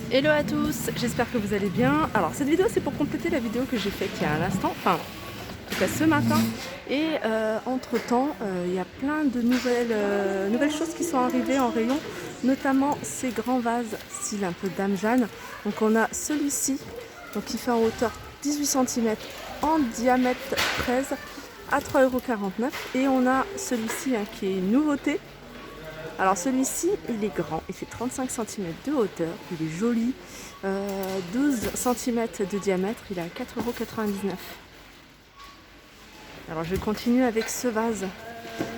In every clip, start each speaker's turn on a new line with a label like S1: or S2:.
S1: Hello à tous, j'espère que vous allez bien. Alors cette vidéo c'est pour compléter la vidéo que j'ai faite il y a un instant, enfin en tout cas ce matin. Et entre temps il y a plein de nouvelles choses qui sont arrivées en rayon, notamment ces grands vases style un peu Dame Jeanne. Donc on a celui-ci qui fait en hauteur 18 cm, en diamètre 13 à 3,49 € et on a celui-ci qui est une nouveauté. Alors celui-ci, il est grand, il fait 35 cm de hauteur, il est joli, 12 cm de diamètre, il est à 4,99 €. Alors je continue avec ce vase.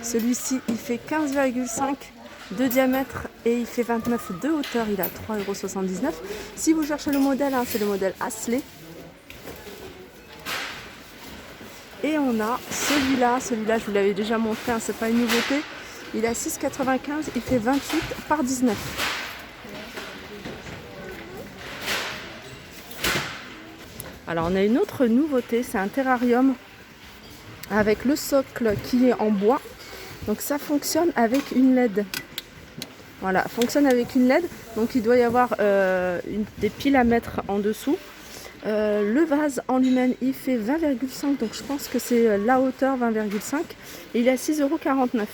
S1: Celui-ci, il fait 15,5 de diamètre et il fait 29 de hauteur, il est à 3,79 €. Si vous cherchez le modèle, c'est le modèle Astley. Et on a celui-là je vous l'avais déjà montré, c'est pas une nouveauté. Il est à 6,95 €, il fait 28 par 19. Alors on a une autre nouveauté, c'est un terrarium avec le socle qui est en bois. Donc ça fonctionne avec une LED. Voilà, fonctionne avec une LED. Donc il doit y avoir des piles à mettre en dessous. Le vase en lui-même il fait 20,5, donc je pense que c'est la hauteur 20,5 et il est à 6,49 €.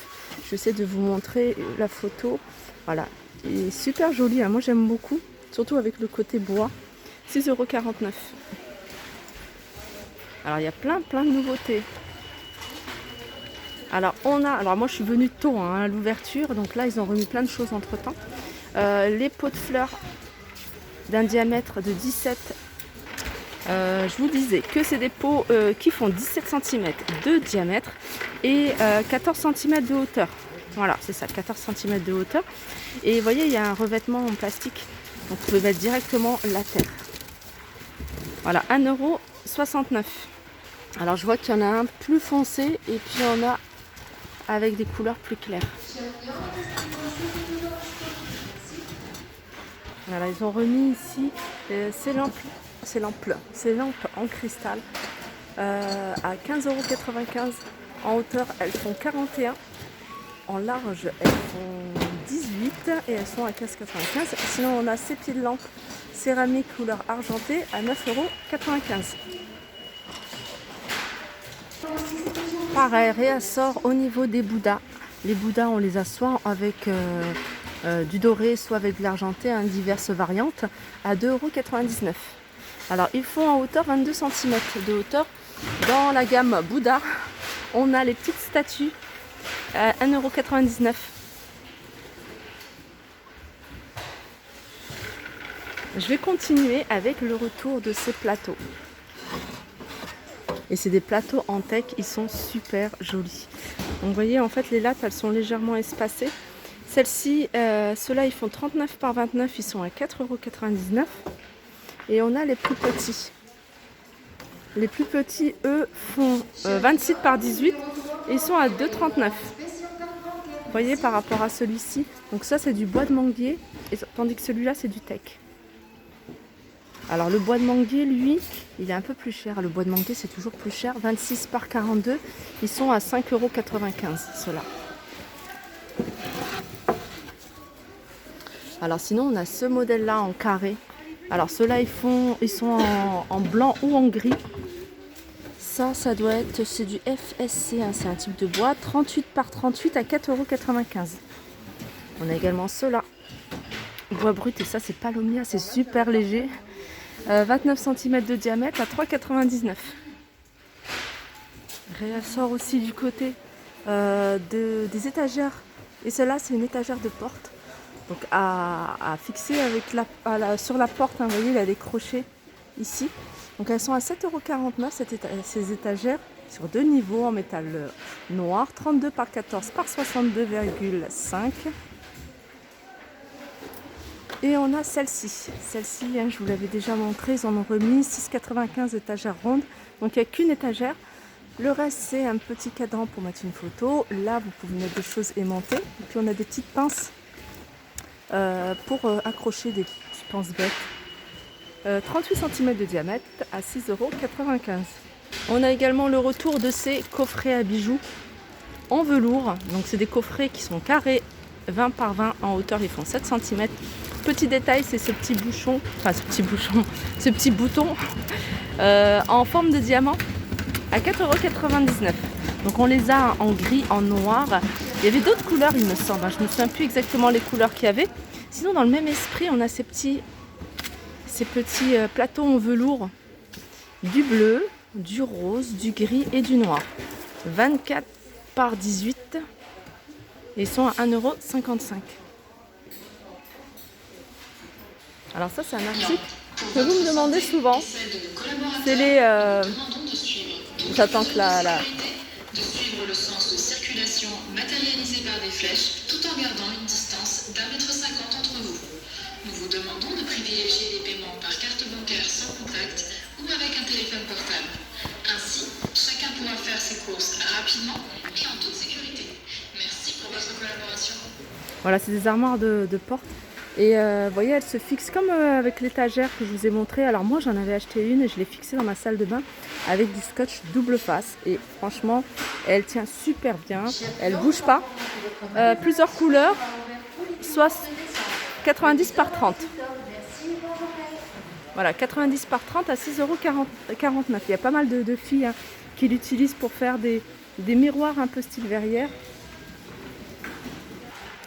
S1: J'essaie de vous montrer la photo. Voilà, il est super joli, moi j'aime beaucoup, surtout avec le côté bois. 6,49 €. Alors il y a plein de nouveautés. Alors moi je suis venue tôt à l'ouverture, donc là ils ont remis plein de choses entre temps. Les pots de fleurs d'un diamètre de 17. Je vous disais que c'est des pots qui font 17 cm de diamètre et 14 cm de hauteur. Voilà, c'est ça, 14 cm de hauteur. Et vous voyez, il y a un revêtement en plastique. Donc vous pouvez mettre directement la terre. Voilà, 1,69 €. Alors je vois qu'il y en a un plus foncé et puis il y en a avec des couleurs plus claires. Voilà, ils ont remis ici ces lampes en cristal à 15,95 €. En hauteur, elles font 41. En large, elles font 18 et elles sont à 15,95 €. Sinon, on a ces pieds de lampe céramique couleur argentée à 9,95 €. Pareil, réassort au niveau des Bouddhas. Les Bouddhas, on les a soit avec du doré, soit avec de l'argenté, diverses variantes, à 2,99 €. Alors, ils font en hauteur 22 cm de hauteur. Dans la gamme Bouddha, on a les petites statues à 1,99 €. Je vais continuer avec le retour de ces plateaux. Et c'est des plateaux en teck, ils sont super jolis. Donc vous voyez, en fait, les lattes, elles sont légèrement espacées. Celles-ci, ceux-là, ils font 39 par 29, ils sont à 4,99 €. Et on a les plus petits. Les plus petits, eux, font 26 par 18, et ils sont à 2,39 €. Vous voyez, par rapport à celui-ci. Donc ça, c'est du bois de manguier, tandis que celui-là, c'est du teck. Alors le bois de manguier, lui, il est un peu plus cher. Le bois de manguier, c'est toujours plus cher. 26 par 42, ils sont à 5,95 € ceux-là. Alors sinon, on a ce modèle-là en carré. Alors ceux-là, ils sont en blanc ou en gris. Ça doit être, c'est du FSC, c'est un type de bois. 38 par 38 à 4,95 €. On a également ceux-là. Bois brut, et ça c'est palomia, c'est super léger. 29 cm de diamètre à 3,99 €. Réassort aussi du côté des étagères. Et celle-là, c'est une étagère de porte. Donc à fixer avec sur la porte, vous voyez, il y a des crochets ici. Donc elles sont à 7,49 € ces étagères sur 2 niveaux en métal noir, 32 par 14 par 62,5 €. Et on a celle-ci, je vous l'avais déjà montré, ils en ont remis 6,95 étagères rondes. Donc il n'y a qu'une étagère. Le reste, c'est un petit cadran pour mettre une photo. Là, vous pouvez mettre des choses aimantées. Et puis on a des petites pinces pour accrocher des petites pinces bêtes. 38 cm de diamètre à 6,95 €. On a également le retour de ces coffrets à bijoux en velours. Donc c'est des coffrets qui sont carrés, 20 par 20 en hauteur, ils font 7 cm. petit détail, c'est ce petit bouchon, enfin ce petit bouton en forme de diamant à 4,99 €. Donc on les a en gris, en noir. Il y avait d'autres couleurs, il me semble. Je ne me souviens plus exactement les couleurs qu'il y avait. Sinon, dans le même esprit, on a ces petits plateaux en velours, du bleu, du rose, du gris et du noir. 24 par 18. Ils sont à 1,55 €. Alors ça, c'est un article que vous me demandez souvent. C'est les... J'attends que la...
S2: De suivre le sens de circulation matérialisé par des flèches tout en gardant une distance d'1,50 m entre vous. Nous vous demandons de privilégier les paiements par carte bancaire sans contact ou avec un téléphone portable. Ainsi, chacun pourra faire ses courses rapidement et en toute sécurité. Merci pour votre collaboration.
S1: Voilà, c'est des armoires de porte. Et vous voyez, elle se fixe comme avec l'étagère que je vous ai montré. Alors moi, j'en avais acheté une et je l'ai fixée dans ma salle de bain avec du scotch double face. Et franchement, elle tient super bien. Elle bouge pas. Plusieurs couleurs, soit 90 par 30. Voilà, 90 par 30 à 6,49 €. Il y a pas mal de filles qui l'utilisent pour faire des miroirs un peu style verrière.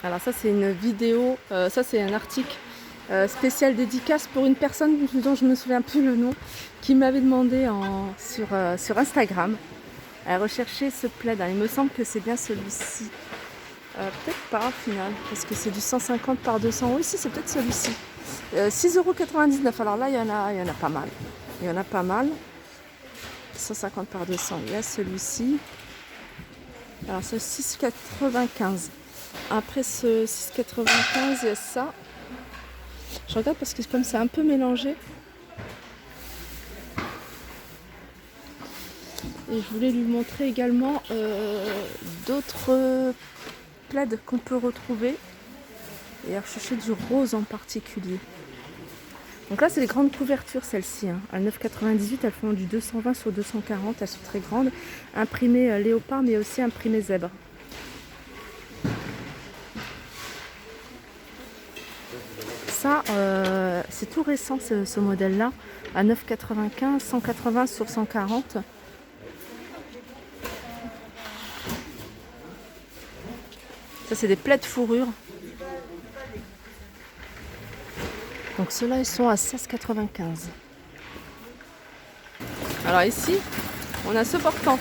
S1: Alors ça c'est une vidéo, ça c'est un article spécial dédicace pour une personne dont je ne me souviens plus le nom, qui m'avait demandé sur Instagram. Elle recherchait ce plaid. Il me semble que c'est bien celui-ci. Peut-être pas au final, parce que c'est du 150 par 200. Oui, si, c'est peut-être celui-ci. 6,99 €. Alors là, il y en a pas mal. Il y en a pas mal. 150 par 200. Il y a celui-ci. Alors c'est 6,95 €. Après ce 6,95, il y a ça. Je regarde parce que comme c'est un peu mélangé. Et je voulais lui montrer également d'autres plaids qu'on peut retrouver. Et elle recherchait du rose en particulier. Donc là, c'est les grandes couvertures, celles-ci. À 9,98 €, elles font du 220 sur 240. Elles sont très grandes. Imprimées léopard, mais aussi imprimées zèbre. Ça, c'est tout récent ce modèle-là, à 9,95 €, 180 sur 140. Ça, c'est des plaids de fourrure. Donc ceux-là, ils sont à 16,95 €. Alors ici, on a ce portant.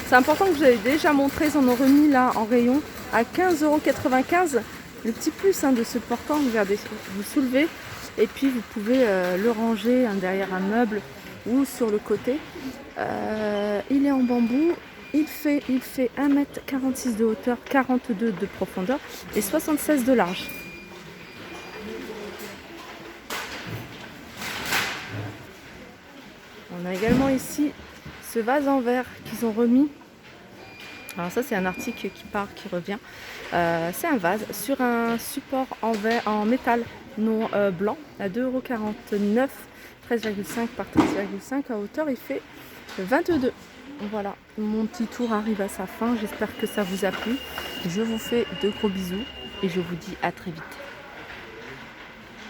S1: C'est important que je vous avais déjà montré, ils en ont remis là en rayon à 15,95 €. Le petit plus de ce portant, regardez, vous soulevez et puis vous pouvez le ranger derrière un meuble ou sur le côté. Il est en bambou, il fait 1,46 m de hauteur, 42 de profondeur et 76 de large. On a également ici ce vase en verre qu'ils ont remis. Alors ça c'est un article qui revient. C'est un vase sur un support en verre, en métal non blanc à 2,49 €, 13,5 par 13,5 à hauteur, il fait 22. Voilà, mon petit tour arrive à sa fin. J'espère que ça vous a plu. Je vous fais de gros bisous et je vous dis à très vite.